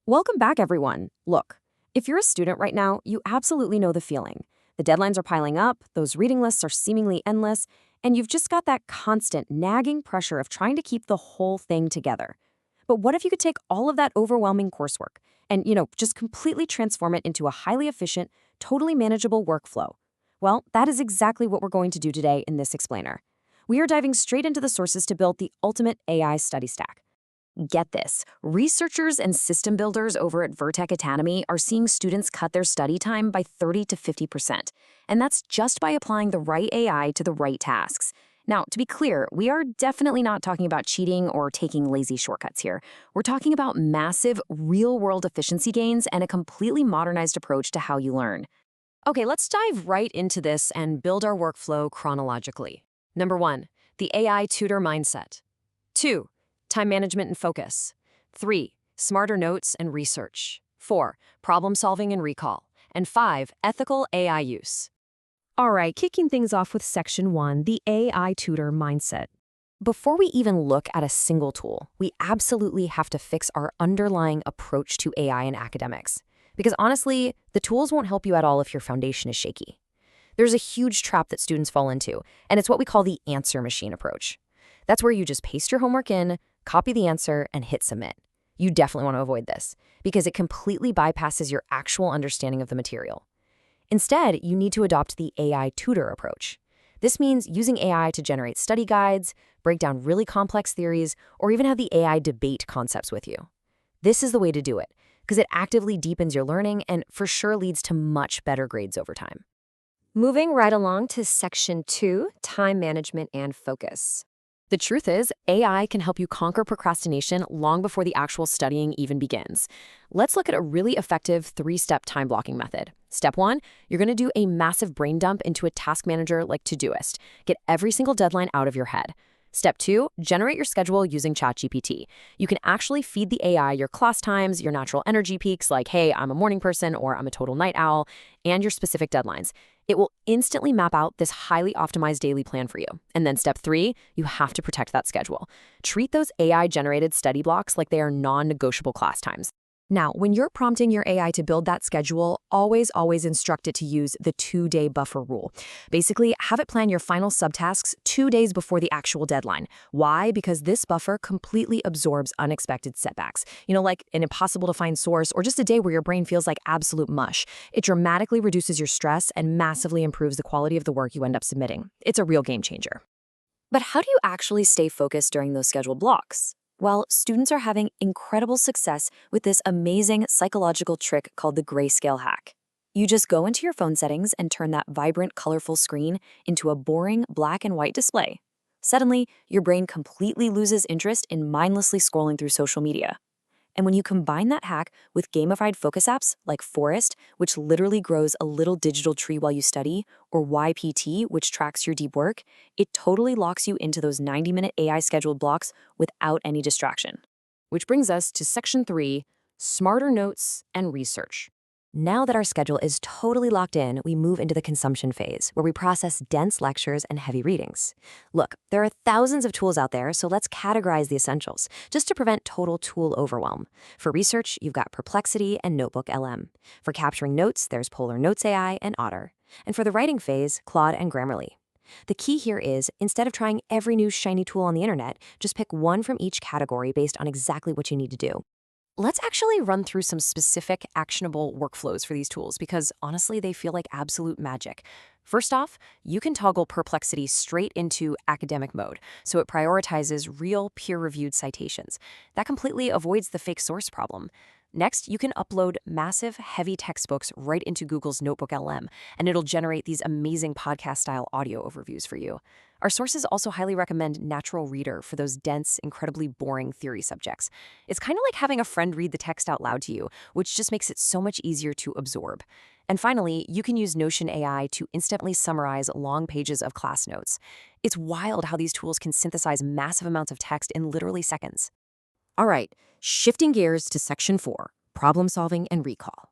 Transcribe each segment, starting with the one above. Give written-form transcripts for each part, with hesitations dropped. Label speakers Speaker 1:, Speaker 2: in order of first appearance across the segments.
Speaker 1: Welcome back, everyone. Look, if you're a student right now, you absolutely know the feeling. The deadlines are piling up, those reading lists are seemingly endless, and you've just got that constant, nagging pressure of trying to keep the whole thing together. But what if you could take all of that overwhelming coursework and, just completely transform it into a highly efficient, totally manageable workflow? Well, that is exactly what we're going to do today in this explainer. We are diving straight into the sources to build the ultimate AI study stack. Get this, researchers and system builders over at Vertec Academy are seeing students cut their study time by 30 to 50%. And that's just by applying the right AI to the right tasks. Now, to be clear, we are definitely not talking about cheating or taking lazy shortcuts here. We're talking about massive, real-world efficiency gains and a completely modernized approach to how you learn. Okay, let's dive right into this and build our workflow chronologically. Number 1, the AI tutor mindset. 2, time management and focus. 3, smarter notes and research. 4, problem solving and recall. And 5, ethical AI use. All right, kicking things off with section 1, the AI tutor mindset. Before we even look at a single tool, we absolutely have to fix our underlying approach to AI in academics. Because honestly, the tools won't help you at all if your foundation is shaky. There's a huge trap that students fall into, and it's what we call the answer machine approach. That's where you just paste your homework in, copy the answer, and hit submit. You definitely want to avoid this, because it completely bypasses your actual understanding of the material. Instead, you need to adopt the AI tutor approach. This means using AI to generate study guides, break down really complex theories, or even have the AI debate concepts with you. This is the way to do it, because it actively deepens your learning and for sure leads to much better grades over time. Moving right along to section 2, time management and focus. The truth is, AI can help you conquer procrastination long before the actual studying even begins. Let's look at a really effective 3-step time blocking method. Step 1, you're going to do a massive brain dump into a task manager like Todoist. Get every single deadline out of your head. Step 2, generate your schedule using ChatGPT. You can actually feed the AI your class times, your natural energy peaks like, hey, I'm a morning person or I'm a total night owl, and your specific deadlines. It will instantly map out this highly optimized daily plan for you. And then step 3, you have to protect that schedule. Treat those AI-generated study blocks like they are non-negotiable class times. Now, when you're prompting your AI to build that schedule, always instruct it to use the 2-day buffer rule. Basically, have it plan your final subtasks 2 days before the actual deadline. Why? Because this buffer completely absorbs unexpected setbacks. Like an impossible to find source or just a day where your brain feels like absolute mush. It dramatically reduces your stress and massively improves the quality of the work you end up submitting. It's a real game changer. But how do you actually stay focused during those scheduled blocks? Well, students are having incredible success with this amazing psychological trick called the grayscale hack. You just go into your phone settings and turn that vibrant, colorful screen into a boring black and white display. Suddenly, your brain completely loses interest in mindlessly scrolling through social media. And when you combine that hack with gamified focus apps like Forest, which literally grows a little digital tree while you study, or YPT, which tracks your deep work, it totally locks you into those 90-minute AI scheduled blocks without any distraction. Which brings us to section 3, smarter notes and research. Now that our schedule is totally locked in, we move into the consumption phase, where we process dense lectures and heavy readings. Look, there are thousands of tools out there, so let's categorize the essentials, just to prevent total tool overwhelm. For research, you've got Perplexity and Notebook LM. For capturing notes, there's Polar Notes AI and Otter. And for the writing phase, Claude and Grammarly. The key here is, instead of trying every new shiny tool on the internet, just pick one from each category based on exactly what you need to do. Let's actually run through some specific actionable workflows for these tools because honestly, they feel like absolute magic. First off, you can toggle Perplexity straight into academic mode, so it prioritizes real peer-reviewed citations. That completely avoids the fake source problem. Next, you can upload massive, heavy textbooks right into Google's Notebook LM, and it'll generate these amazing podcast-style audio overviews for you. Our sources also highly recommend Natural Reader for those dense, incredibly boring theory subjects. It's kind of like having a friend read the text out loud to you, which just makes it so much easier to absorb. And finally, you can use Notion AI to instantly summarize long pages of class notes. It's wild how these tools can synthesize massive amounts of text in literally seconds. All right, shifting gears to section 4, problem solving and recall.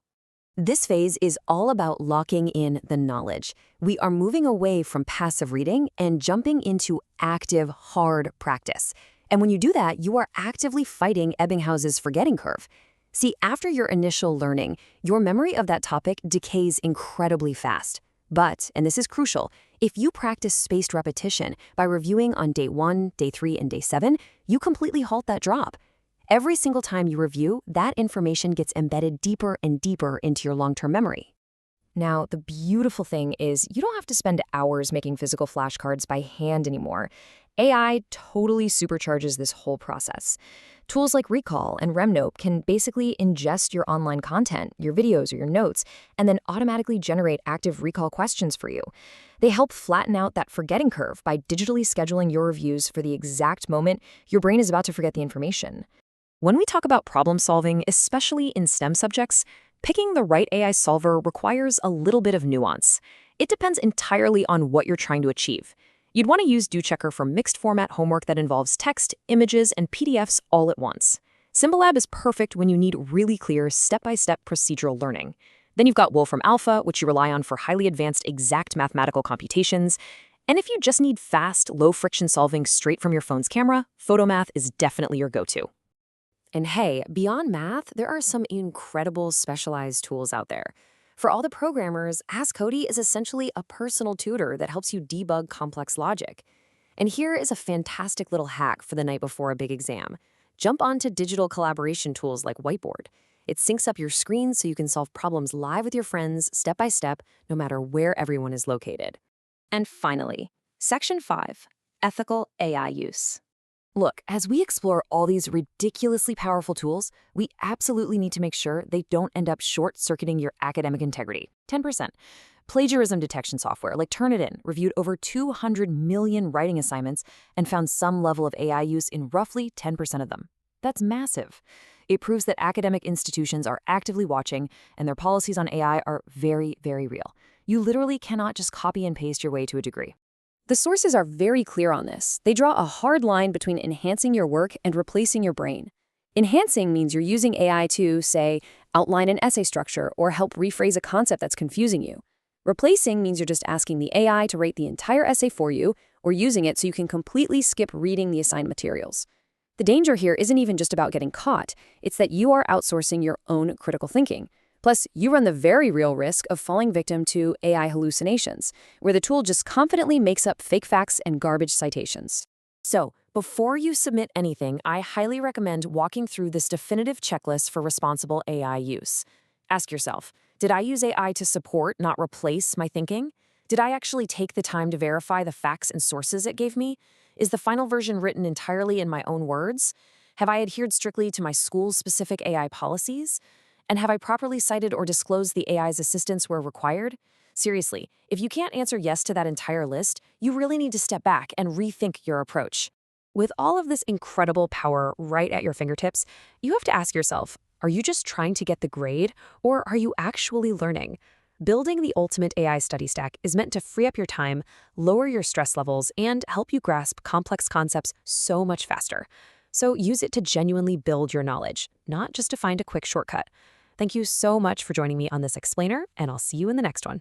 Speaker 1: This phase is all about locking in the knowledge. We are moving away from passive reading and jumping into active, hard practice. And when you do that, you are actively fighting Ebbinghaus's forgetting curve. See, after your initial learning, your memory of that topic decays incredibly fast. But, and this is crucial, if you practice spaced repetition by reviewing on day 1, day 3, and day 7, you completely halt that drop. Every single time you review, that information gets embedded deeper and deeper into your long-term memory. Now, the beautiful thing is you don't have to spend hours making physical flashcards by hand anymore. AI totally supercharges this whole process. Tools like Recall and RemNote can basically ingest your online content, your videos or your notes, and then automatically generate active recall questions for you. They help flatten out that forgetting curve by digitally scheduling your reviews for the exact moment your brain is about to forget the information. When we talk about problem solving, especially in STEM subjects, picking the right AI solver requires a little bit of nuance. It depends entirely on what you're trying to achieve. You'd want to use DoChecker for mixed format homework that involves text, images, and PDFs all at once. Symbolab is perfect when you need really clear step-by-step procedural learning. Then you've got Wolfram Alpha, which you rely on for highly advanced exact mathematical computations. And if you just need fast, low-friction solving straight from your phone's camera, Photomath is definitely your go-to. And hey, beyond math, there are some incredible specialized tools out there. For all the programmers, Ask Cody is essentially a personal tutor that helps you debug complex logic. And here is a fantastic little hack for the night before a big exam. Jump onto digital collaboration tools like Whiteboard. It syncs up your screen so you can solve problems live with your friends, step by step, no matter where everyone is located. And finally, Section 5, Ethical AI Use. Look, as we explore all these ridiculously powerful tools, we absolutely need to make sure they don't end up short-circuiting your academic integrity. 10%. Plagiarism detection software like Turnitin reviewed over 200 million writing assignments and found some level of AI use in roughly 10% of them. That's massive. It proves that academic institutions are actively watching and their policies on AI are very, very real. You literally cannot just copy and paste your way to a degree. The sources are very clear on this. They draw a hard line between enhancing your work and replacing your brain. Enhancing means you're using AI to, say, outline an essay structure or help rephrase a concept that's confusing you. Replacing means you're just asking the AI to write the entire essay for you or using it so you can completely skip reading the assigned materials. The danger here isn't even just about getting caught. It's that you are outsourcing your own critical thinking. Plus, you run the very real risk of falling victim to AI hallucinations, where the tool just confidently makes up fake facts and garbage citations. So, before you submit anything, I highly recommend walking through this definitive checklist for responsible AI use. Ask yourself, did I use AI to support, not replace, my thinking? Did I actually take the time to verify the facts and sources it gave me? Is the final version written entirely in my own words? Have I adhered strictly to my school's specific AI policies? And have I properly cited or disclosed the AI's assistance where required? Seriously, if you can't answer yes to that entire list, you really need to step back and rethink your approach. With all of this incredible power right at your fingertips, you have to ask yourself, are you just trying to get the grade, or are you actually learning? Building the ultimate AI study stack is meant to free up your time, lower your stress levels, and help you grasp complex concepts so much faster. So use it to genuinely build your knowledge, not just to find a quick shortcut. Thank you so much for joining me on this explainer, and I'll see you in the next one.